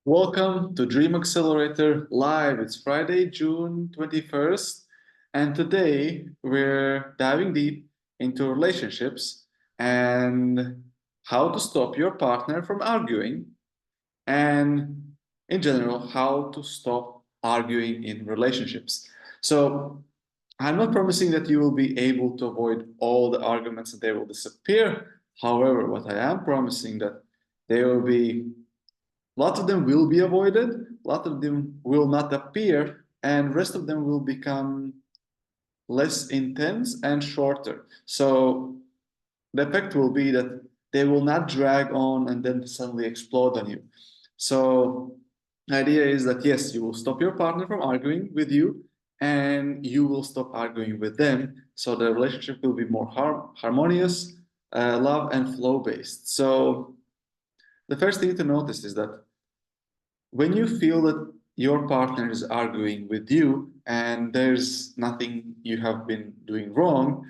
Welcome to Dream Accelerator Live. It's Friday, June 21st, and today we're diving deep into relationships and how to stop your partner from arguing, and in general, how to stop arguing in relationships. So, I'm not promising that you will be able to avoid all the arguments and they will disappear. However, what I am promising that there will be lots of them will be avoided, a lot of them will not appear, and rest of them will become less intense and shorter. So the effect will be that they will not drag on and then suddenly explode on you. So the idea is that yes, you will stop your partner from arguing with you and you will stop arguing with them. So the relationship will be more harmonious, love and flow based. So the first thing to notice is that when you feel that your partner is arguing with you and there's nothing you have been doing wrong,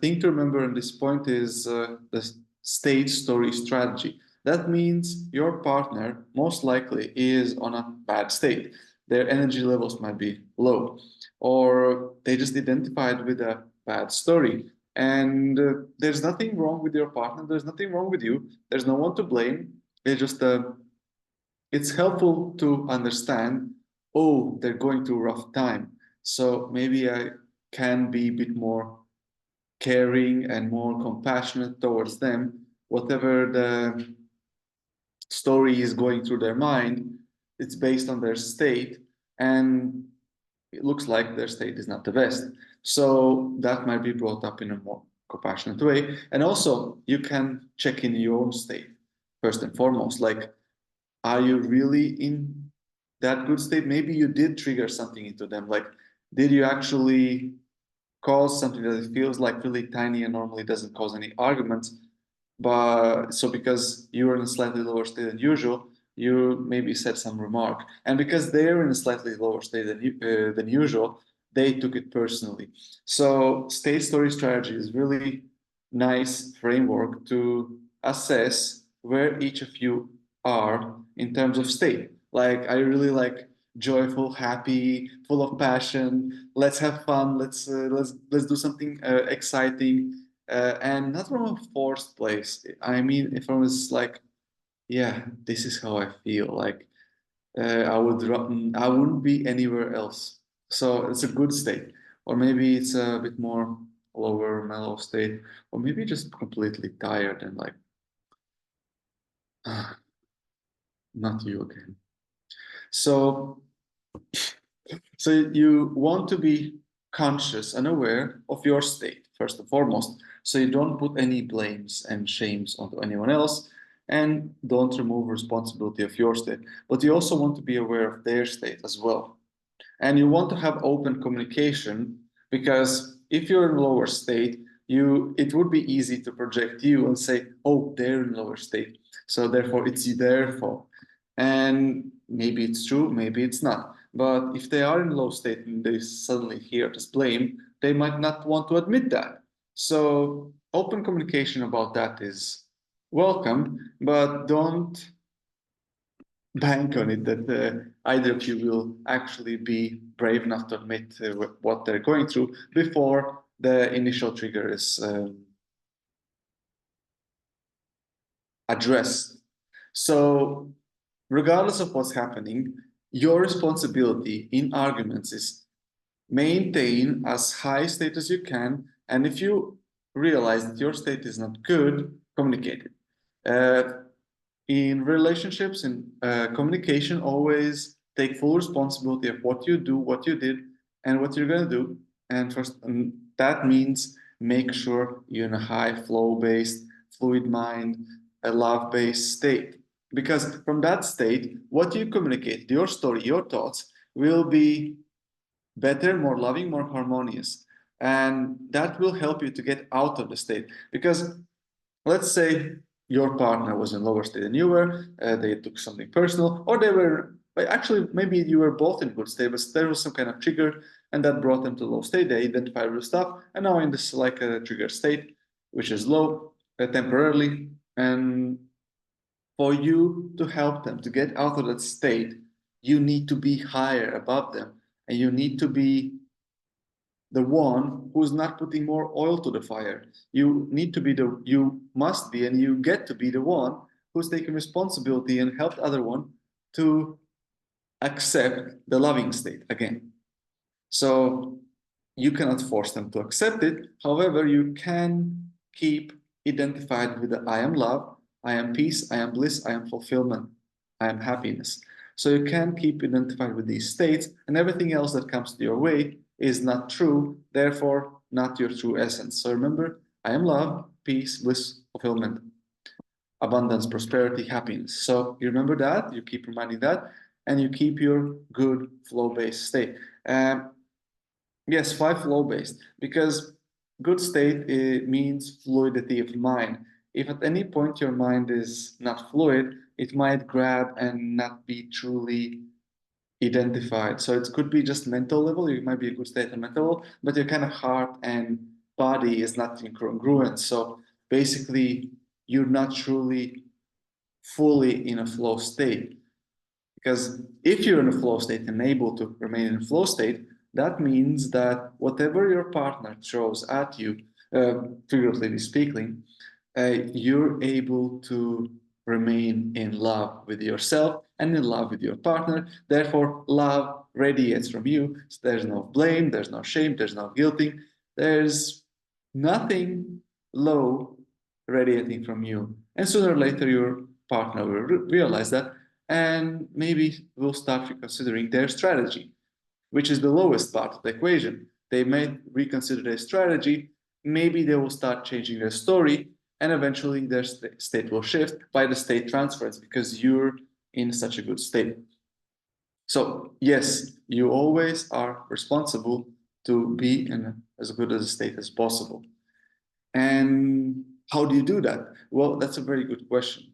thing to remember at this point is the stage story strategy. That means your partner most likely is on a bad state. Their energy levels might be low, or they just identified with a bad story. And there's nothing wrong with your partner, there's nothing wrong with you, there's no one to blame. It's helpful to understand, oh, they're going through a rough time. So maybe I can be a bit more caring and more compassionate towards them. Whatever the story is going through their mind, it's based on their state. And it looks like their state is not the best. So that might be brought up in a more compassionate way. And also, you can check in your own state first and foremost. Like, are you really in that good state? Maybe you did trigger something into them. Like, did you actually cause something that it feels like really tiny and normally doesn't cause any arguments? But so because you were in a slightly lower state than usual, you maybe said some remark, and because they're in a slightly lower state than usual, they took it personally. So state story strategy is really nice framework to assess where each of you are in terms of state. Like, I really like joyful, happy, full of passion. Let's have fun. Let's do something exciting, and not from a forced place. I mean, if I was like, yeah, this is how I feel. Like, I wouldn't be anywhere else. So it's a good state, or maybe it's a bit more lower, mellow state, or maybe just completely tired and like, ah, not you again. So, so you want to be conscious and aware of your state first and foremost, so you don't put any blames and shames onto anyone else, and don't remove responsibility of your state. But you also want to be aware of their state as well. And you want to have open communication, because if you're in a lower state, it would be easy to project you and say, oh, they're in lower state, so therefore it's their fault. And maybe it's true, maybe it's not. But if they are in low state and they suddenly hear this blame, they might not want to admit that. So open communication about that is welcome, but don't bank on it that either of you will actually be brave enough to admit what they're going through before the initial trigger is addressed. So, regardless of what's happening, your responsibility in arguments is maintain as high state as you can, and if you realize that your state is not good, communicate it. In relationships, in communication, always take full responsibility of what you do, what you did, and what you're going to do. And that means make sure you're in a high flow-based, fluid mind, a love-based state. Because from that state, what you communicate, your story, your thoughts, will be better, more loving, more harmonious. And that will help you to get out of the state. Because let's say your partner was in lower state than you were, they took something personal, or they were actually, maybe you were both in good state, but there was some kind of trigger and that brought them to low state. They identified with stuff and now in this like a trigger state, which is low temporarily. And For you to help them to get out of that state, you need to be higher above them, and you need to be the one who's not putting more oil to the fire. You must be, and you get to be the one who's taking responsibility and help the other one to accept the loving state again. So you cannot force them to accept it. However, you can keep identified with the I am love, I am peace, I am bliss, I am fulfillment, I am happiness. So you can keep identified with these states, and everything else that comes to your way is not true, therefore not your true essence. So remember, I am love, peace, bliss, fulfillment, abundance, prosperity, happiness. So you remember that, you keep reminding that, and you keep your good flow-based state. Yes, 5 flow-based, because good state means fluidity of mind. If at any point your mind is not fluid, it might grab and not be truly identified. So it could be just mental level, it might be a good state on mental level, but your kind of heart and body is not incongruent. So basically, you're not truly fully in a flow state. Because if you're in a flow state and able to remain in a flow state, that means that whatever your partner throws at you, figuratively speaking, you're able to remain in love with yourself and in love with your partner. Therefore, love radiates from you. So there's no blame, there's no shame, there's no guilting, there's nothing low radiating from you. And sooner or later, your partner will realize that, and maybe will start reconsidering their strategy, which is the lowest part of the equation. They may reconsider their strategy, maybe they will start changing their story, and eventually their state will shift by the state transference because you're in such a good state. So yes, you always are responsible to be in as good a state as possible. And how do you do that? Well, that's a very good question.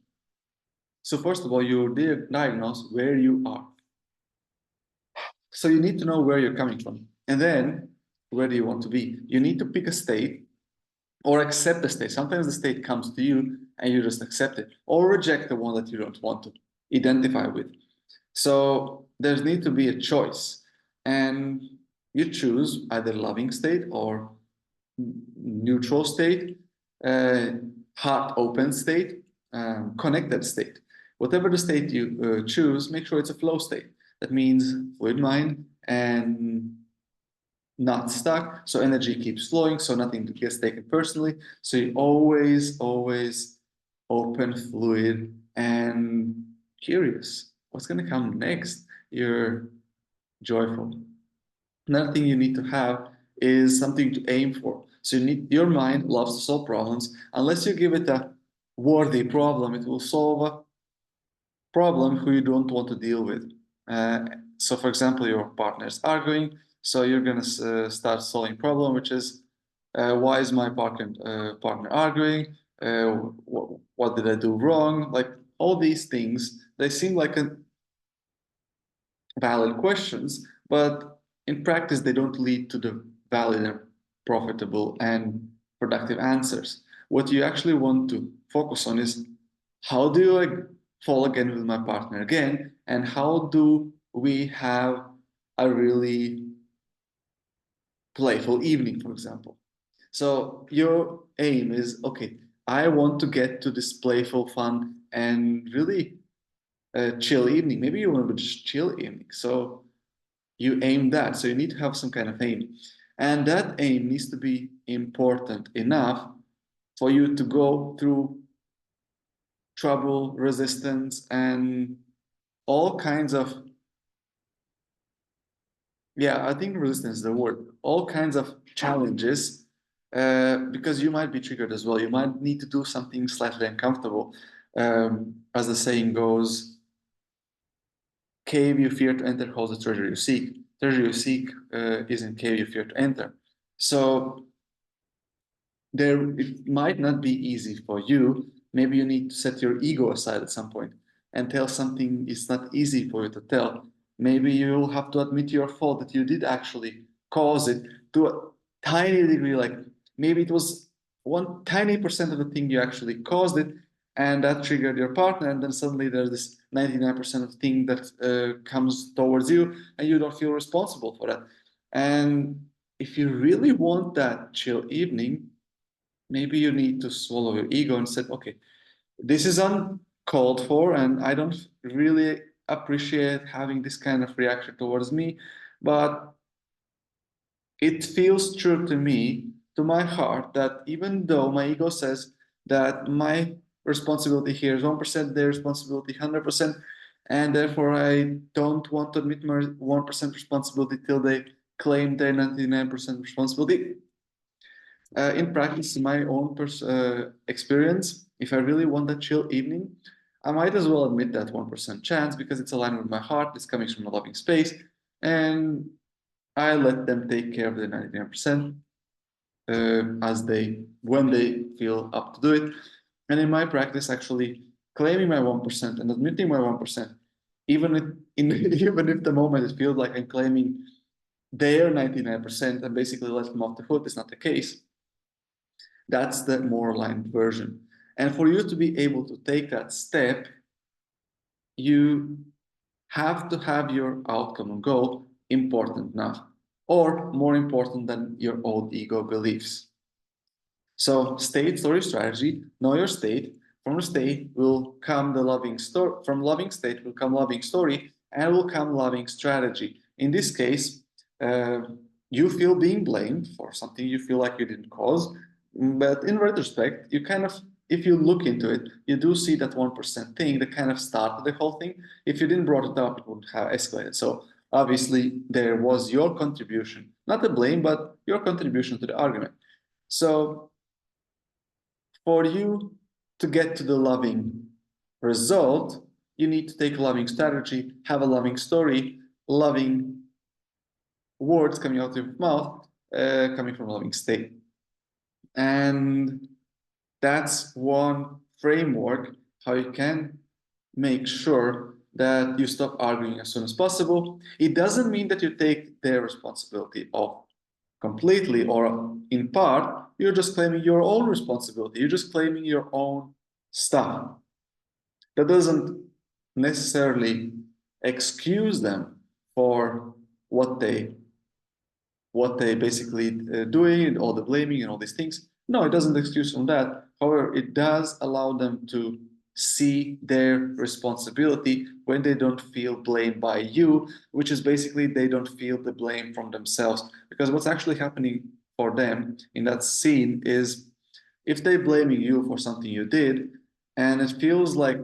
So first of all, you diagnose where you are. So you need to know where you're coming from. And then, where do you want to be? You need to pick a state or accept the state. Sometimes the state comes to you and you just accept it, or reject the one that you don't want to identify with. So there needs to be a choice. And you choose either loving state or neutral state, heart open state, connected state. Whatever the state you choose, make sure it's a flow state. That means fluid mind and not stuck. So energy keeps flowing, so nothing gets taken personally. So you always open, fluid, and curious. What's going to come next? You're joyful. Another thing you need to have is something to aim for. So your mind loves to solve problems. Unless you give it a worthy problem, it will solve a problem who you don't want to deal with. So for example, your partner is arguing, so you're going to start solving problem, which is, why is my partner arguing? What did I do wrong? Like all these things, they seem like valid questions, but in practice, they don't lead to the valid and profitable and productive answers. What you actually want to focus on is, how do I fall again with my partner again? And how do we have a really playful evening, for example? So your aim is, okay, I want to get to this playful, fun, and really chill evening. Maybe you want to just chill evening. So you aim that. So you need to have some kind of aim. And that aim needs to be important enough for you to go through trouble, resistance, and all kinds of, yeah, I think resistance is the word, all kinds of challenges, because you might be triggered as well. You might need to do something slightly uncomfortable. As the saying goes, cave you fear to enter holds the treasure you seek. Treasure you seek is in cave you fear to enter. So it might not be easy for you. Maybe you need to set your ego aside at some point and tell something is not easy for you to tell. Maybe you'll have to admit your fault that you did actually cause it to a tiny degree. Like maybe it was one tiny percent of the thing you actually caused it, and that triggered your partner, and then suddenly there's this 99% of thing that comes towards you, and you don't feel responsible for that. And if you really want that chill evening, maybe you need to swallow your ego and say, okay, this is uncalled for, and I don't really appreciate having this kind of reaction towards me, but it feels true to me, to my heart, that even though my ego says that my responsibility here is 1%, their responsibility 100%, and therefore I don't want to admit my 1% responsibility till they claim their 99% responsibility. In practice, in my own experience, if I really want that chill evening, I might as well admit that 1% chance because it's aligned with my heart, it's coming from a loving space, and I let them take care of the 99% when they feel up to do it. And in my practice, actually claiming my 1% and admitting my 1%, even even if the moment it feels like I'm claiming their 99% and basically let them off the hook, is not the case. That's the more aligned version. And for you to be able to take that step, you have to have your outcome and goal important enough, or more important than your old ego beliefs. So state, story, strategy, know your state. From the state will come the loving story. From loving state will come loving story, and will come loving strategy. In this case, you feel being blamed for something you feel like you didn't cause, but in retrospect, you kind of, if you look into it, you do see that 1% thing that kind of started the whole thing. If you didn't brought it up, it would have escalated. So obviously there was your contribution, not the blame, but your contribution to the argument. So for you to get to the loving result, you need to take a loving strategy, have a loving story, loving words coming out of your mouth, coming from a loving state. And that's one framework how you can make sure that you stop arguing as soon as possible. It doesn't mean that you take their responsibility off completely or in part. You're just claiming your own responsibility. You're just claiming your own stuff. That doesn't necessarily excuse them for what they basically doing, all the blaming and all these things. No, it doesn't excuse from that. However, it does allow them to see their responsibility when they don't feel blamed by you, which is basically they don't feel the blame from themselves. Because what's actually happening for them in that scene is if they're blaming you for something you did and it feels like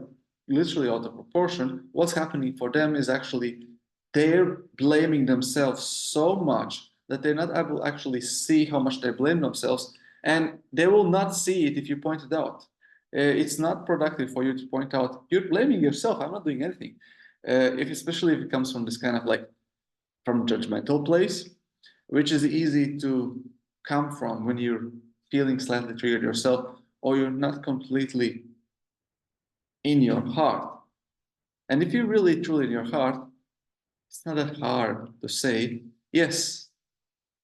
literally out of proportion, what's happening for them is actually they're blaming themselves so much that they're not able to actually see how much they blame themselves, and they will not see it if you point it out. It's not productive for you to point out, you're blaming yourself, I'm not doing anything. Especially if it comes from this kind of like, from judgmental place, which is easy to come from when you're feeling slightly triggered yourself, or you're not completely in your heart. And if you're really truly in your heart, it's not that hard to say, yes,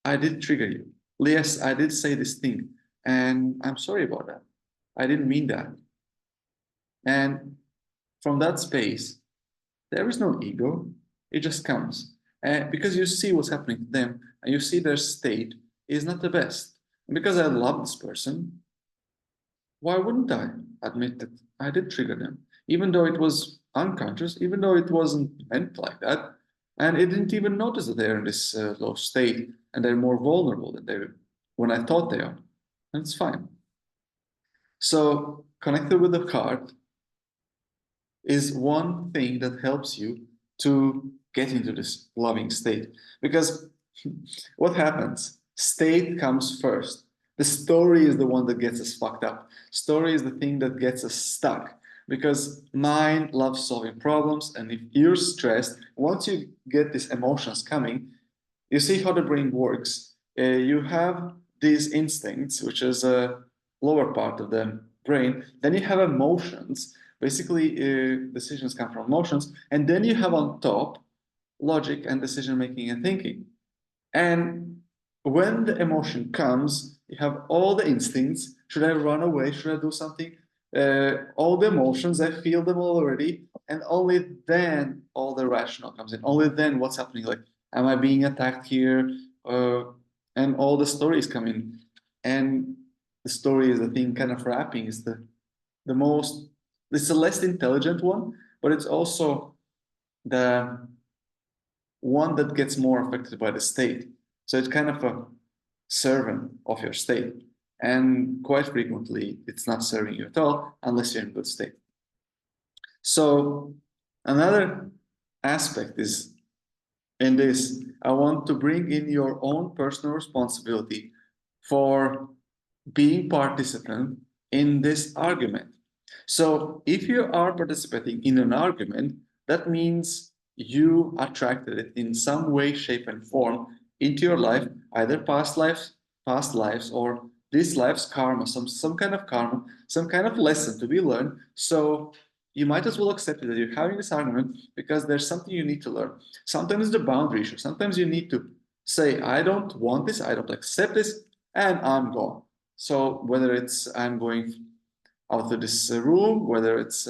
I did trigger you. Yes, I did say this thing, and I'm sorry about that. I didn't mean that. And from that space, there is no ego. It just comes. Because you see what's happening to them, and you see their state is not the best. And because I love this person, why wouldn't I admit that I did trigger them? Even though it was unconscious, even though it wasn't meant like that, and it didn't even notice that they're in this low state and they're more vulnerable than they when I thought they are. And it's fine. So connected with the card is one thing that helps you to get into this loving state. Because what happens? State comes first. The story is the one that gets us fucked up. Story is the thing that gets us stuck. Because mind loves solving problems, and if you're stressed, once you get these emotions coming, you see how the brain works. You have these instincts, which is a lower part of the brain. Then you have emotions. Basically, decisions come from emotions. And then you have on top logic and decision making and thinking. And when the emotion comes, you have all the instincts. Should I run away? Should I do something? all the emotions, I feel them already, and only then all the rational comes in. Only then what's happening, like, am I being attacked here? And all the stories come in. And the story is the thing kind of wrapping is the most, it's the less intelligent one, but it's also the one that gets more affected by the state. So it's kind of a servant of your state. And quite frequently, it's not serving you at all unless you're in good state. So another aspect is in this, I want to bring in your own personal responsibility for being participant in this argument. So if you are participating in an argument, that means you attracted it in some way, shape, and form into your life, either past lives, or this life's karma, some kind of karma, some kind of lesson to be learned. So you might as well accept it that you're having this argument because there's something you need to learn. Sometimes the boundary issue. Sometimes you need to say, I don't want this, I don't accept this, and I'm gone. So whether it's I'm going out of this room, whether it's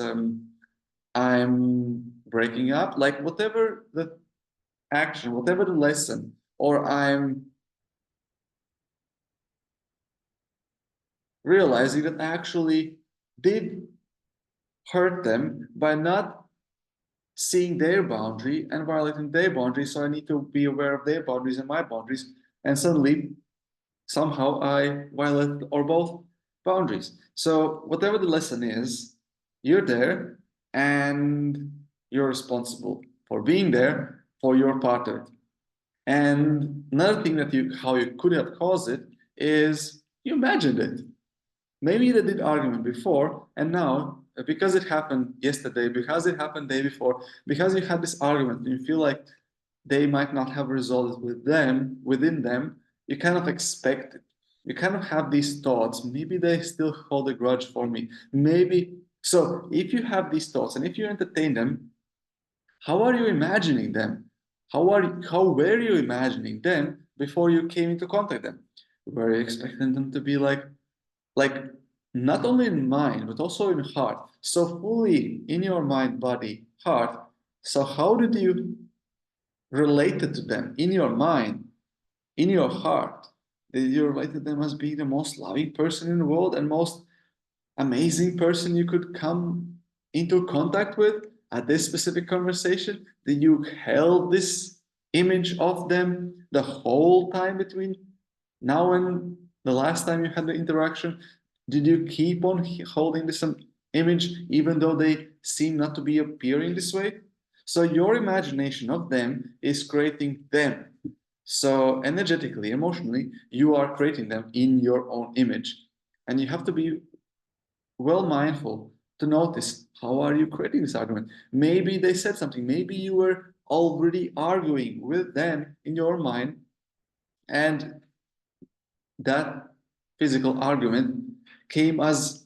I'm breaking up, like whatever the action, whatever the lesson, or I'm realizing that I actually did hurt them by not seeing their boundary and violating their boundaries. So I need to be aware of their boundaries and my boundaries. And suddenly, somehow I violate or both boundaries. So whatever the lesson is, you're there and you're responsible for being there for your part of it. And another thing that how you could have caused it is you imagined it. Maybe they did argument before, and now because it happened yesterday, because it happened day before, because you had this argument, and you feel like they might not have resolved it within them, you kind of expect it. You kind of have these thoughts. Maybe they still hold a grudge for me. Maybe so. If you have these thoughts and if you entertain them, how are you imagining them? How were you imagining them before you came into contact them? Were you expecting them to be like not only in mind but also in heart, so fully in your mind, body, heart? So how did you relate it to them in your mind, in your heart? Did you relate to them as being the most loving person in the world and most amazing person you could come into contact with at this specific conversation? Did you held this image of them the whole time between now and the last time you had the interaction? Did you keep on holding this image even though they seem not to be appearing this way? So your imagination of them is creating them. So energetically, emotionally, you are creating them in your own image. And you have to be well mindful to notice how are you creating this argument. Maybe they said something, maybe you were already arguing with them in your mind, and that physical argument came as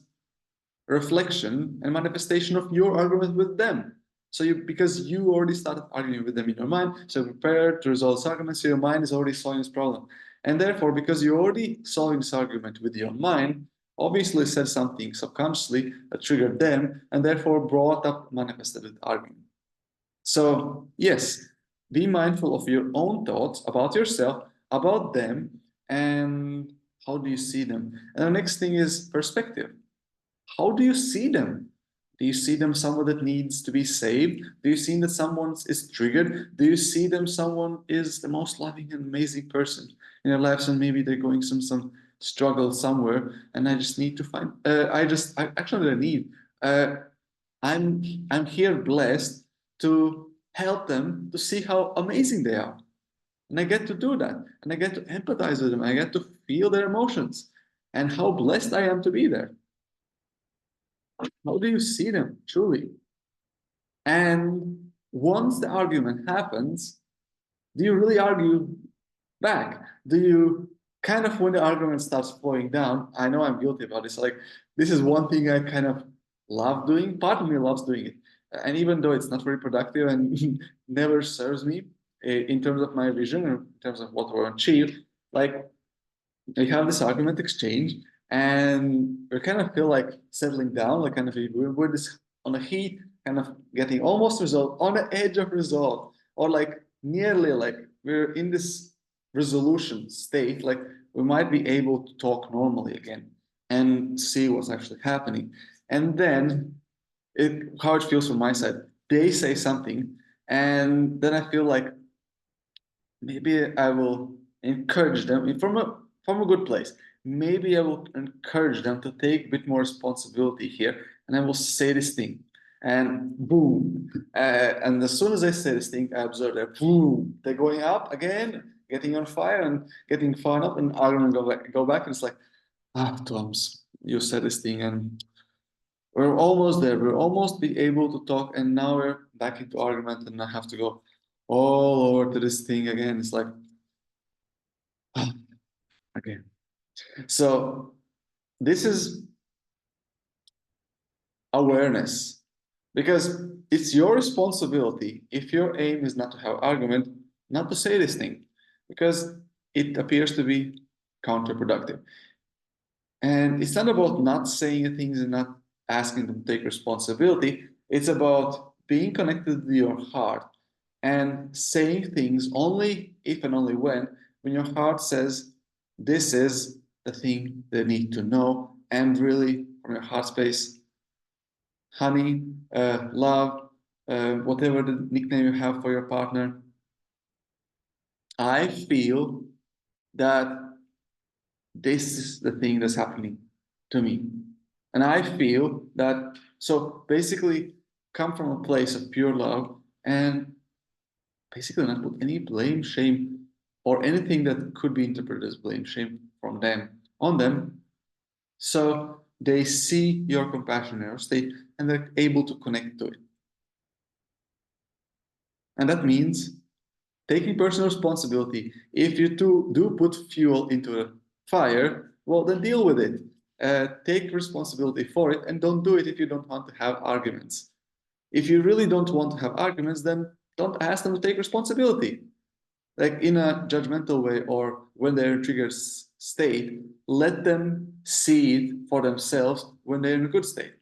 reflection and manifestation of your argument with them. So because you already started arguing with them in your mind, so prepared to resolve this argument, so your mind is already solving this problem. And therefore, because you're already solving this argument with your mind, obviously said something subconsciously that triggered them, and therefore brought up manifested the argument. So yes, be mindful of your own thoughts about yourself, about them, and how do you see them. And the next thing is perspective. How do you see them? Do you see them someone that needs to be saved? Do you see that someone is triggered? Do you see them someone is the most loving and amazing person in their lives, and maybe they're going some struggle somewhere, and I just need to find. I actually don't need. Uh, I'm here blessed to help them to see how amazing they are, and I get to do that, and I get to empathize with them. I get to feel their emotions, and how blessed I am to be there. How do you see them truly? And once the argument happens, do you really argue back? Do you kind of, when the argument starts flowing down, I know I'm guilty about this. Like, this is one thing I kind of love doing. Part of me loves doing it. And even though it's not very productive and never serves me in terms of my vision, or in terms of what we achieve, like we have this argument exchange, and we kind of feel like settling down, like kind of we're this on a heat, kind of getting almost resolved, on the edge of resolve, or like nearly like we're in this resolution state, like we might be able to talk normally again and see what's actually happening. And then how it feels from my side, they say something, and then I feel like maybe I will encourage them from a good place. Maybe I will encourage them to take a bit more responsibility here, and I will say this thing, and boom, and as soon as I say this thing, I observe that boom, they're going up again, getting on fire and getting fired up, and arguing go back, and it's like, ah, Toms, you said this thing, and we're almost there. We'll almost be able to talk, and now we're back into argument, and I have to go all over to this thing again. It's like, okay. So this is awareness, because it's your responsibility, if your aim is not to have argument, not to say this thing, because it appears to be counterproductive. And it's not about not saying things and not asking them to take responsibility. It's about being connected to your heart and saying things only if and only when your heart says, this is the thing they need to know. And really, from your heart space, honey, love, whatever the nickname you have for your partner, I feel that this is the thing that's happening to me. And I feel that, so basically, come from a place of pure love and basically not put any blame, shame, or anything that could be interpreted as blame, shame from them on them. So they see your compassion in your state and they're able to connect to it. And that means taking personal responsibility. If you do put fuel into a fire, well, then deal with it. Take responsibility for it and don't do it if you don't want to have arguments. If you really don't want to have arguments, then don't ask them to take responsibility. Like in a judgmental way or when they're in a triggered state, let them see it for themselves when they're in a good state.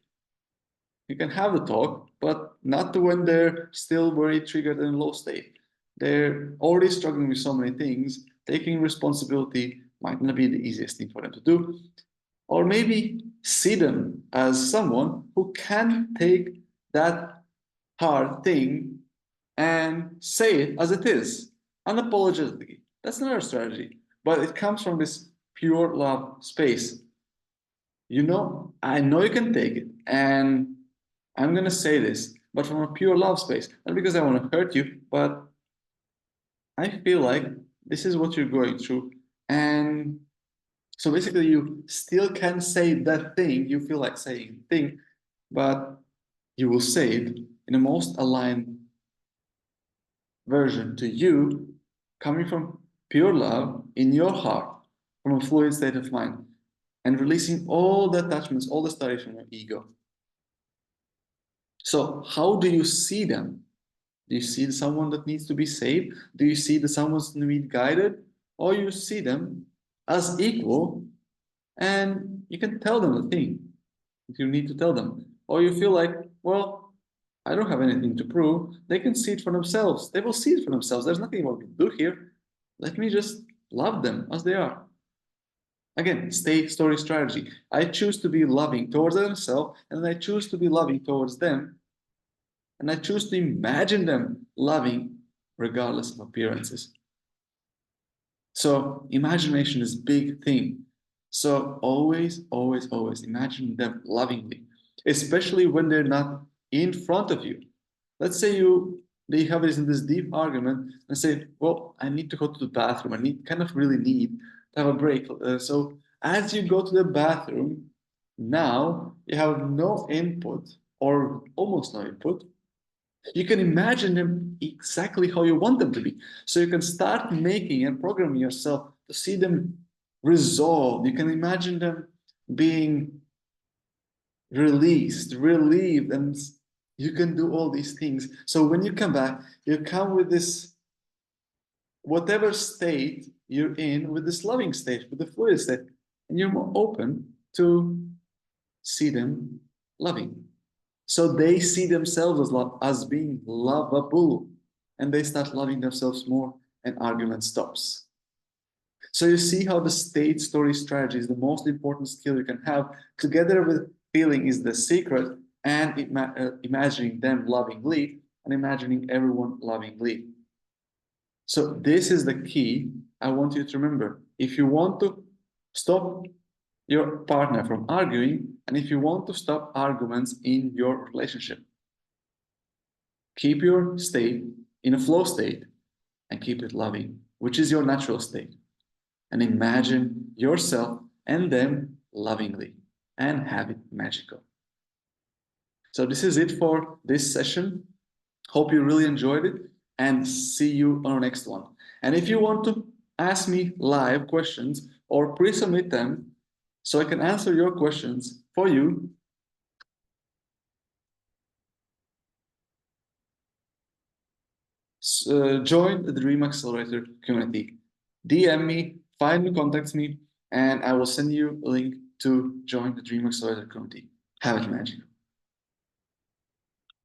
You can have the talk, but not when they're still very triggered and low state. They're already struggling with so many things. Taking responsibility might not be the easiest thing for them to do. Or maybe see them as someone who can take that hard thing and say it as it is, unapologetically. That's another strategy, but it comes from this pure love space. I know you can take it, and I'm gonna say this, but from a pure love space, not because I want to hurt you, but I feel like this is what you're going through, and so basically, you still can say that thing you feel like saying thing, but you will say it in the most aligned version to you, coming from pure love in your heart, from a fluid state of mind, and releasing all the attachments, all the stories from your ego. So, how do you see them? Do you see someone that needs to be saved? Do you see that someone's need guided? Or you see them as equal and you can tell them the thing that you need to tell them. Or you feel like, well, I don't have anything to prove. They can see it for themselves. They will see it for themselves. There's nothing more to do here. Let me just love them as they are. Again, state story strategy. I choose to be loving towards themselves, and I choose to be loving towards them, and I choose to imagine them loving regardless of appearances. So imagination is big thing. So always, always, always imagine them lovingly, especially when they're not in front of you. Let's say they have this deep argument and say, well, I need to go to the bathroom. Kind of really need to have a break. So as you go to the bathroom, now you have no input or almost no input. You can imagine them exactly how you want them to be. So you can start making and programming yourself to see them resolved. You can imagine them being released, relieved, and you can do all these things. So when you come back, you come with this, whatever state you're in, with this loving state, with the fluid state, and you're more open to see them loving. So they see themselves as being lovable, and they start loving themselves more, and argument stops. So you see how the state story strategy is the most important skill you can have, together with feeling is the secret, and imagining them lovingly, and imagining everyone lovingly. So this is the key I want you to remember. If you want to stop your partner from arguing, and if you want to stop arguments in your relationship, keep your state in a flow state and keep it loving, which is your natural state. And imagine yourself and them lovingly and have it magical. So this is it for this session. Hope you really enjoyed it, and see you on our next one. And if you want to ask me live questions or pre-submit them so I can answer your questions for you, join the Dream Accelerator community. DM me, find me, contact me, and I will send you a link to join the Dream Accelerator community. Have it magical.